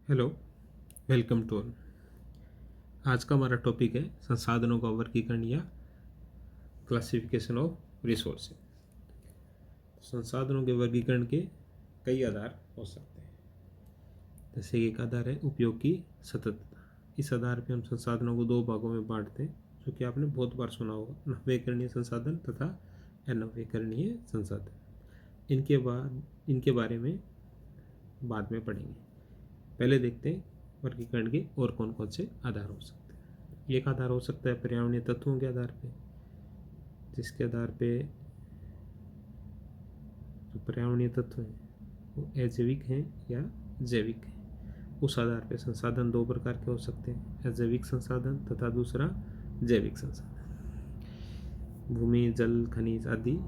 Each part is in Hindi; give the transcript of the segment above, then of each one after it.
Hello, welcome to all. आज का हमारा टॉपिक है संसाधनों का वर्गीकरण या क्लासिफिकेशन ऑफ रिसोर्सेज। संसाधनों के वर्गीकरण के कई आधार हो सकते हैं। जैसे एक आधार है उपयोग की सततता। इस आधार पर हम संसाधनों को दो भागों में बांटते हैं, जो कि आपने बहुत बार सुना होगा: नवीकरणीय संसाधन तथा अनवीकरणीय संसाधन। इनके बारे में बाद में पढ़ेंगे। पहले देखते हैं वर्गीकरण के और कौन कौन से आधार हो सकते हैं। एक आधार हो सकता है पर्यावरणीय तत्वों के आधार पे, जिसके आधार पे जो पर्यावरणीय तत्व हैं वो अजैविक हैं या जैविक हैं। उस आधार पे संसाधन दो प्रकार के हो सकते हैं: अजैविक संसाधन तथा दूसरा जैविक संसाधन। भूमि, जल, खनिज आदि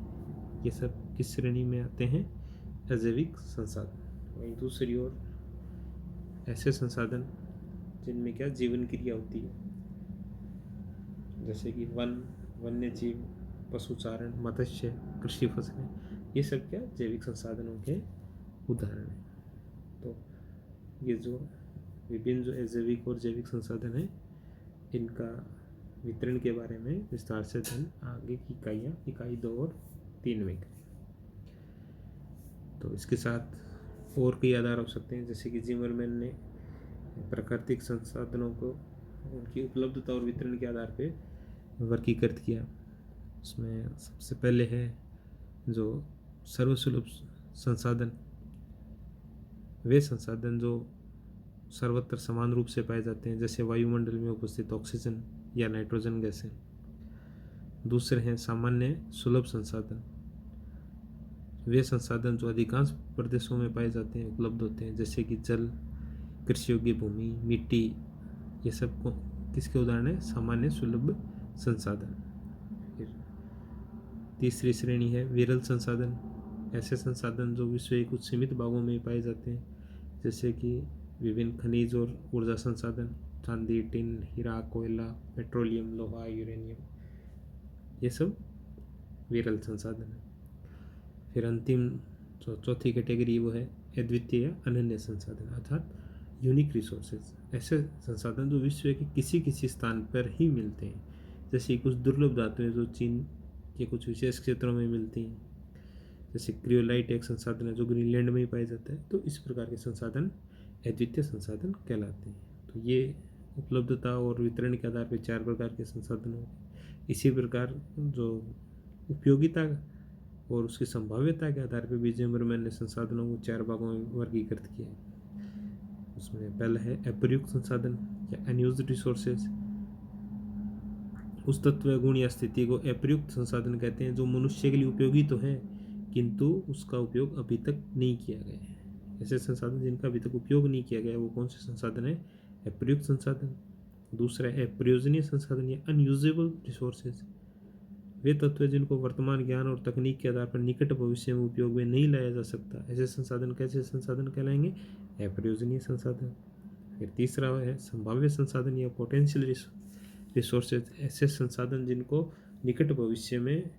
ये सब किस श्रेणी में आते हैं? अजैविक संसाधन। वहीं दूसरी ओर ऐसे संसाधन जिनमें क्या जीवन क्रिया होती है, जैसे कि वन्य जीव, पशुचारण, मत्स्य, कृषि फसलें, ये सब क्या जैविक संसाधनों के उदाहरण हैं। तो ये जो विभिन्न जो अजैविक और जैविक संसाधन हैं, इनका वितरण के बारे में विस्तार से आगे की इकाई 2 और 3 में करें। तो इसके साथ और कई आधार हो सकते हैं, जैसे कि जिमरमैन ने प्राकृतिक संसाधनों को उनकी उपलब्धता और वितरण के आधार पे वर्गीकृत किया। उसमें सबसे पहले है जो सर्वसुलभ संसाधन। वे संसाधन जो सर्वत्र समान रूप से पाए जाते हैं, जैसे वायुमंडल में उपस्थित ऑक्सीजन या नाइट्रोजन गैसें। दूसरे हैं सामान्य सुलभ संसाधन। वे संसाधन जो अधिकांश प्रदेशों में पाए जाते हैं, उपलब्ध होते हैं, जैसे कि जल, कृषि योग्य भूमि, मिट्टी, ये सब को किसके उदाहरण है? सामान्य सुलभ संसाधन। फिर तीसरी श्रेणी है विरल संसाधन। ऐसे संसाधन जो विश्व के कुछ सीमित भागों में पाए जाते हैं, जैसे कि विभिन्न खनिज और ऊर्जा संसाधन, चांदी, टिन, हीरा, कोयला, पेट्रोलियम, लोहा, यूरेनियम, ये सब विरल संसाधन है। फिर अंतिम जो चौथी कैटेगरी वो है अद्वितीय या अनन्य संसाधन, अर्थात यूनिक रिसोर्सेज। ऐसे संसाधन जो विश्व के किसी स्थान पर ही मिलते हैं, जैसे कुछ दुर्लभ धातुएं जो चीन के कुछ विशेष क्षेत्रों में मिलती हैं, जैसे क्रियोलाइट एक संसाधन है जो ग्रीनलैंड में ही पाया जाता है। तो इस प्रकार के संसाधन अद्वितीय संसाधन कहलाते हैं। तो ये उपलब्धता और वितरण के आधार पर 4 प्रकार के संसाधन हो गए। इसी प्रकार जो उपयोगिता और उसकी संभाव्यता के आधार पर भी जिमरमैन ने संसाधनों को 4 भागों में वर्गीकृत किया। उसमें पहला है अप्रयुक्त संसाधन या अनयूज्ड रिसोर्सेज। उस तत्व, गुण या स्थिति को अप्रयुक्त संसाधन कहते हैं जो मनुष्य के लिए उपयोगी तो है, किंतु उसका उपयोग अभी तक नहीं किया गया है। ऐसे संसाधन जिनका अभी तक उपयोग नहीं किया गया, वो कौन से संसाधन है? अप्रयुक्त संसाधन। दूसरा है अप्रयोजनीय संसाधन या अनयूजेबल रिसोर्सेज। वे तत्व जिनको वर्तमान ज्ञान और तकनीक के आधार पर निकट भविष्य में उपयोग में नहीं लाया जा सकता, ऐसे संसाधन कैसे संसाधन कहलाएंगे? अप्रयोजनीय संसाधन। फिर तीसरा है संभाव्य संसाधन या पोटेंशियल रिसोर्सेज। ऐसे संसाधन जिनको निकट भविष्य में,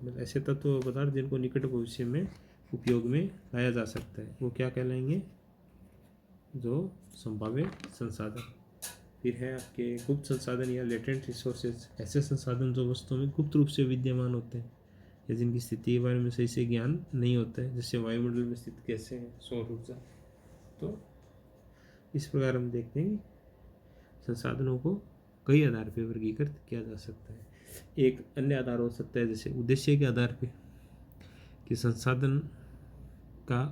ऐसे तत्व पदार्थ जिनको निकट भविष्य में उपयोग में लाया जा सकता है, वो क्या कहलाएंगे? जो संभाव्य संसाधन। फिर है आपके गुप्त संसाधन या लेटेंट रिसोर्सेज। ऐसे संसाधन जो वस्तुओं में गुप्त रूप से विद्यमान होते हैं या जिनकी स्थिति के बारे में सही से ज्ञान नहीं होता है, जैसे वायुमंडल में स्थित गैसें हैं, सौर ऊर्जा। तो इस प्रकार हम देखते हैं कि संसाधनों को कई आधार पर वर्गीकृत किया जा सकता है। एक अन्य आधार हो सकता है जैसे उद्देश्य के आधार पर, कि संसाधन का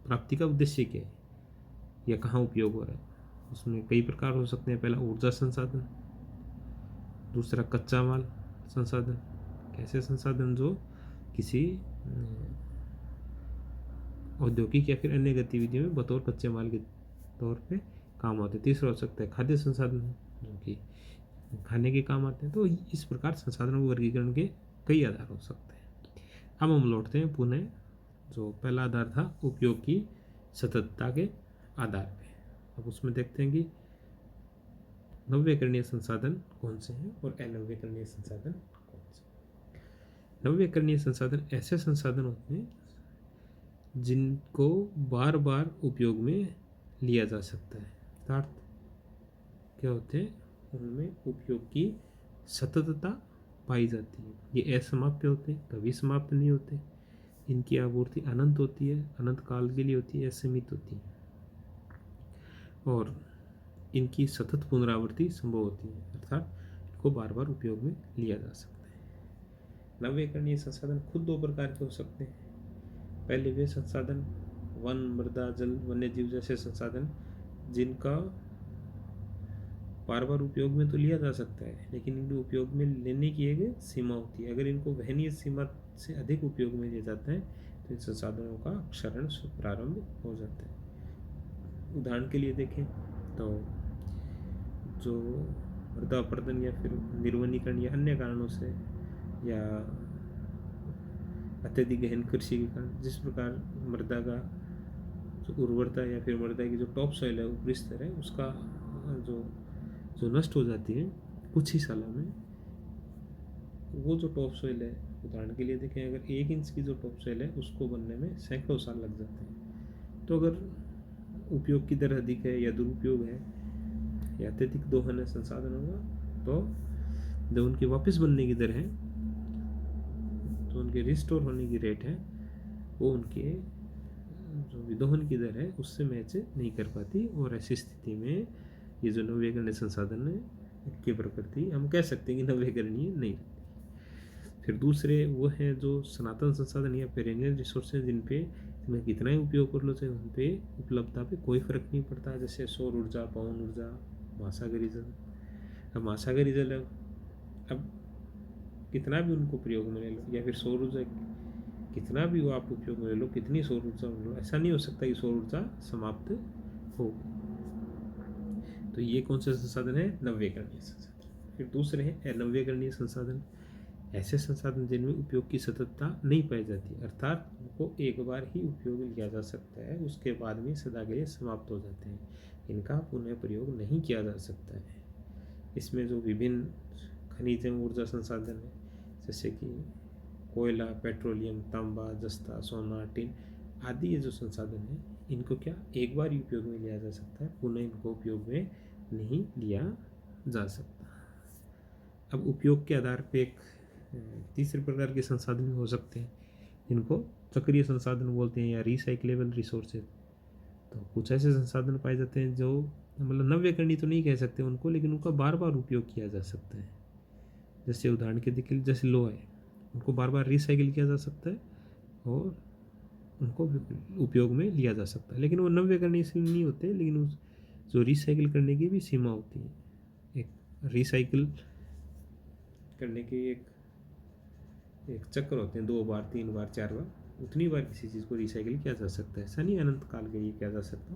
प्राप्ति का उद्देश्य क्या है या कहाँ उपयोग हो रहा है। उसमें कई प्रकार हो सकते हैं। पहला ऊर्जा संसाधन, दूसरा कच्चा माल संसाधन। ऐसे संसाधन जो किसी औद्योगिक या फिर अन्य गतिविधियों में बतौर कच्चे माल के तौर पे काम आते हैं। तीसरा हो सकता है खाद्य संसाधन, जो कि खाने के काम आते हैं। तो इस प्रकार संसाधनों के वर्गीकरण के कई आधार हो सकते हैं। अब हम लौटते हैं पुनः जो पहला आधार था उपयोग की सततता के आधार पे। अब उसमें देखते हैं कि नवीकरणीय संसाधन कौन से हैं और अनवीकरणीय संसाधन कौन से। नवीकरणीय संसाधन ऐसे संसाधन होते हैं जिनको बार बार उपयोग में लिया जा सकता है। पदार्थ क्या होते हैं, उनमें उपयोग की सततता पाई जाती है। ये असमाप्य होते हैं, कभी समाप्त नहीं होते। इनकी आपूर्ति अनंत होती है, अनंत काल के लिए होती है, असीमित होती है, और इनकी सतत पुनरावृत्ति संभव होती है, अर्थात इनको बार बार उपयोग में लिया जा सकता है। नवीकरणीय संसाधन खुद दो प्रकार के हो सकते हैं। पहले वे संसाधन वन, मृदा, जल, वन्य जीव जैसे संसाधन जिनका बार बार उपयोग में तो लिया जा सकता है, लेकिन इनके उपयोग में लेने की एक सीमा होती है। अगर इनको वहनीय सीमा से अधिक उपयोग में लिया जाता है तो इन संसाधनों का क्षरण प्रारंभ हो जाता है। उदाहरण के लिए देखें तो जो मृदा अपरदन या फिर निर्वनीकरण या अन्य कारणों से या अत्यधिक गहन कृषि के कारण जिस प्रकार मृदा का जो उर्वरता या फिर मृदा की जो टॉप सॉइल है, ऊपरी स्तर है, उसका जो नष्ट हो जाती है कुछ ही सालों में, वो जो टॉप सॉइल है, उदाहरण के लिए देखें, अगर 1 इंच की जो टॉप सॉइल है उसको बनने में सैकड़ों साल लग जाते हैं। तो अगर उपयोग की दर अधिक है या दुरुपयोग है या अत्यधिक दोहन है संसाधनों का, तो जब उनके वापस बनने की दर है, तो उनके रिस्टोर होने की रेट है, वो उनके जो विदोहन की दर है उससे मैच नहीं कर पाती, और ऐसी स्थिति में ये जो नवीकरणीय संसाधन है इनकी प्रकृति हम कह सकते हैं कि नवीकरणीय नहीं। फिर दूसरे वो हैं जो सनातन संसाधन या पेरेनियल रिसोर्स हैं, जिन पे मैं कितना ही उपयोग कर लो चाहे उन पे उपलब्धता पे कोई फर्क नहीं पड़ता, जैसे सौर ऊर्जा, पवन ऊर्जा, महासागरीय जल। अब महासागरीय जल अब कितना भी उनको प्रयोग में ले लो, या फिर सौर ऊर्जा कितना भी वो आप उपयोग में ले लो, कितनी सौर ऊर्जा में लो, ऐसा नहीं हो सकता कि सौर ऊर्जा समाप्त हो। तो ये कौन से संसाधन है? नवीकरणीय संसाधन। फिर दूसरे हैं अनवीकरणीय संसाधन, ऐसे संसाधन जिनमें उपयोग की सततता नहीं पाई जाती, अर्थात उनको एक बार ही उपयोग लिया जा सकता है, उसके बाद में सदा के लिए समाप्त हो जाते हैं, इनका पुनः प्रयोग नहीं किया जा सकता है। इसमें जो विभिन्न खनिज एवं ऊर्जा संसाधन है, जैसे कि कोयला, पेट्रोलियम, तांबा, जस्ता, सोना, टिन आदि ये जो संसाधन है, इनको क्या एक बार ही उपयोग में लिया जा सकता है, पुनः इनको उपयोग में नहीं लिया जा सकता। अब उपयोग के आधार पे एक तीसरे प्रकार के संसाधन भी हो सकते हैं, जिनको चक्रीय संसाधन बोलते हैं या रिसाइक्लेबल रिसोर्सेज। तो कुछ ऐसे संसाधन पाए जाते हैं जो मतलब नवीकरणीय तो नहीं कह सकते उनको, लेकिन उनका बार बार उपयोग किया जा सकता है। जैसे उदाहरण के लिए जैसे लोहा है, उनको बार बार रिसाइकिल किया जा सकता है और उनको उपयोग में लिया जा सकता है, लेकिन वो नवीकरणीय से नहीं होते, लेकिन उस जो रिसाइकिल करने की भी सीमा होती है। एक रिसाइकिल करने के एक चक्र होते हैं, 2 बार, 3 बार, 4 बार, उतनी बार किसी चीज़ को रिसाइकिल किया जा सकता है, ऐसा नहीं अनंत काल के लिए किया जा सकता।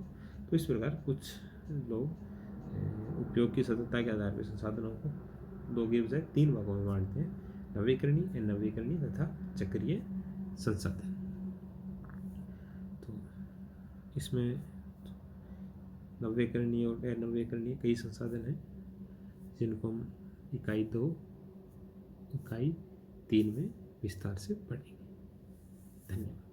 तो इस प्रकार कुछ लोग उपयोग की सततता के आधार पर संसाधनों को 2 के बजाय 3 भागों में बांटते हैं, नवीकरणीय, अनवीकरणीय तथा चक्रीय संसाधन। तो इसमें नवीकरणीय और अनवीकरणीय कई संसाधन हैं, जिनको हम इकाई 2, इकाई 3 में विस्तार से पढ़ेंगे। धन्यवाद।